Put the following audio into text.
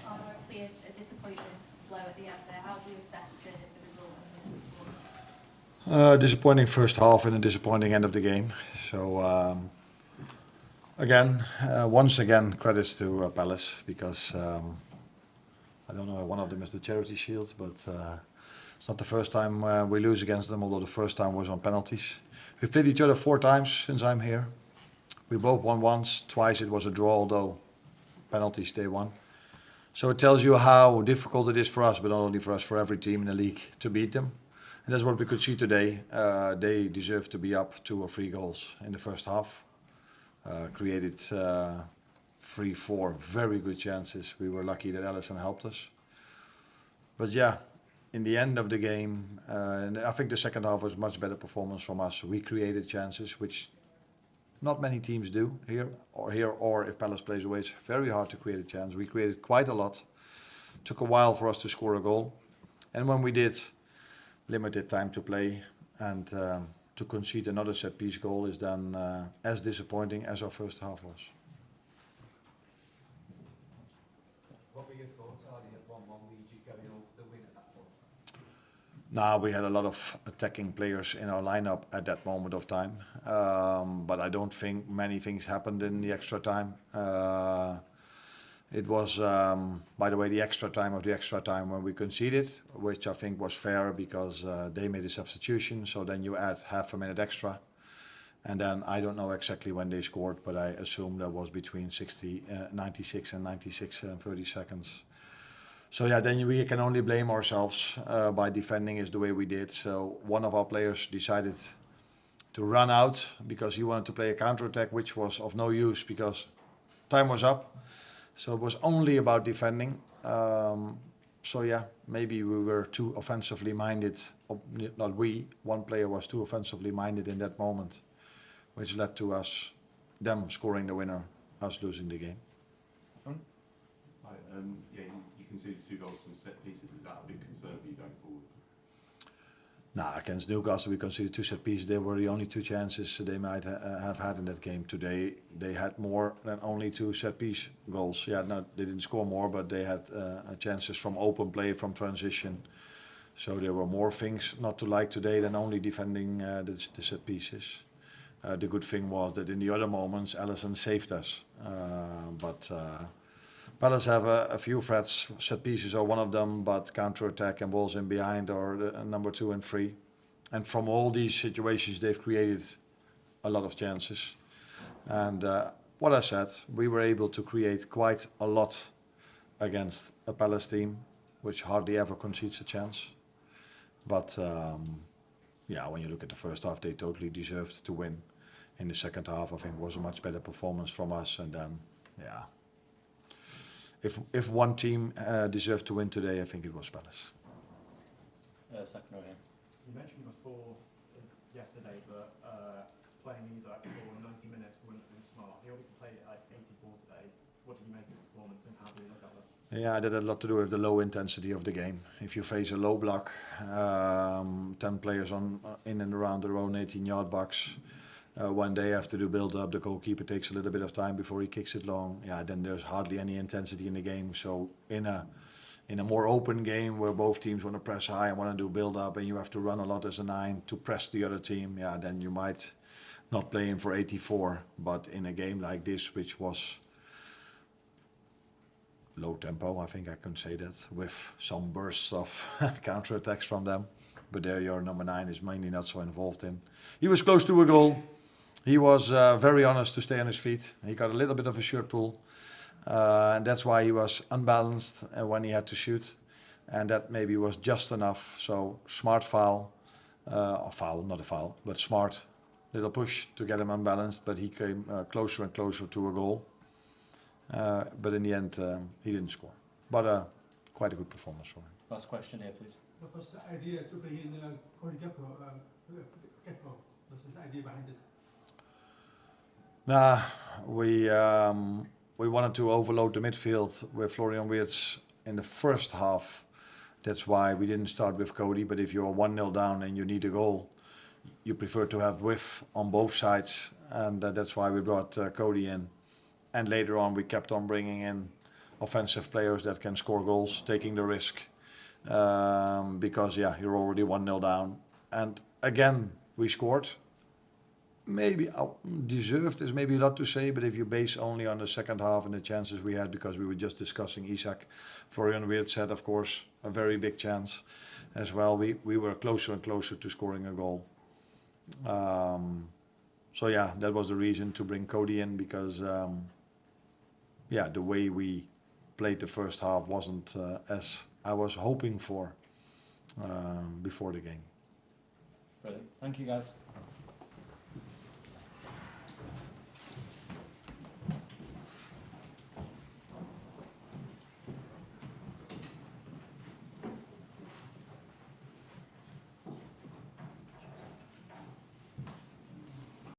Obviously a disappointing blow at the end there. How do you assess the result and the performance? Disappointing first half and a disappointing end of the game. So once again, credits to Palace because I don't know, one of them is the Charity Shield, but it's not the first time we lose against them, although the first time was on penalties. We've played each other 4 times since I'm here. We both won once, twice it was a draw, although penalties they won. So it tells you how difficult it is for us, but not only for us, for every team in the league to beat them. And that's what we could see today. They deserve to be up 2 or 3 goals in the first half. Created 3-4 very good chances. We were lucky that Alisson helped us. But yeah, in the end of the game, I think the second half was much better performance from us. We created chances, which not many teams do here, or if Palace plays away, it's very hard to create a chance. We created quite a lot. Took a while for us to score a goal. And when we did, limited time to play, and to concede another set-piece goal is then as disappointing as our first half was. What were your thoughts, Arne, at 1-1? Were you just going all for the win at that point? Now we had a lot of attacking players in our lineup at that moment of time, but I don't think many things happened in the extra time. It was, by the way, the extra time of the extra time when we conceded, which I think was fair because they made a substitution, so then you add half a minute extra. And then I don't know exactly when they scored, but I assume that was between 96 and 96 and 30 seconds. So yeah, then we can only blame ourselves by defending is the way we did. So one of our players decided to run out because he wanted to play a counter-attack, which was of no use because time was up. So it was only about defending. So yeah, maybe we were too offensively minded. Not we, one player was too offensively minded in that moment, which led to them scoring the winner, us losing the game. You conceded 2 goals from set pieces. Is that a big concern for you going forward? Nah, against Newcastle we conceded 2 set pieces. They were the only 2 chances they might have had in that game. Today they had more than only 2 set piece goals. Yeah, no, they didn't score more, but they had chances from open play, from transition. So there were more things not to like today than only defending the set pieces. The good thing was that in the other moments Alisson saved us. Palace have a few threats. Set pieces are one of them, but counter-attack and balls in behind are the number 2 and 3. And from all these situations, they've created a lot of chances. And what I said, we were able to create quite a lot against a Palace team, which hardly ever concedes a chance. But yeah, when you look at the first half, they totally deserved to win. In the second half, I think it was a much better performance from us. And then, yeah. If one team deserved to win today, I think it was Palace. Second row here. You mentioned before yesterday that playing Isak for 90 minutes wouldn't have been smart. He obviously played it at 84 today. What did you make of the performance and how do you look at that? Yeah, that had a lot to do with the low intensity of the game. If you face a low block, 10 players in and around their own 18-yard box, when they have to do build up, the goalkeeper takes a little bit of time before he kicks it long. Yeah, then there's hardly any intensity in the game. So in a more open game where both teams want to press high and want to do build up, and you have to run a lot as a 9 to press the other team, yeah, then you might not play him for 84. But in a game like this, which was low tempo, I think I can say that, with some bursts of counter attacks from them. But there your number 9 is mainly not so involved in. He was close to a goal. He was very honest to stay on his feet. He got a little bit of a shirt pull. And that's why he was unbalanced when he had to shoot. And that maybe was just enough. So smart foul. Foul, not a foul, but smart little push to get him unbalanced. But he came closer and closer to a goal. But in the end, he didn't score. But quite a good performance from him. Last question here, please. What was the idea to bring in Cody Gakpo? What was the idea behind it? We wanted to overload the midfield with Florian Wirtz in the first half. That's why we didn't start with Cody. But if you're 1-0 down and you need a goal, you prefer to have width on both sides. And that's why we brought Cody in. And later on, we kept on bringing in offensive players that can score goals, taking the risk. Because yeah, you're already 1-0 down. And again, we scored. Maybe deserved is maybe a lot to say, but if you base only on the second half and the chances we had, because we were just discussing Isak, Florian Wirtz had, of course, a very big chance as well. We were closer and closer to scoring a goal. So yeah, that was the reason to bring Cody in, because yeah, the way we played the first half wasn't as I was hoping for before the game. Brilliant. Thank you, guys.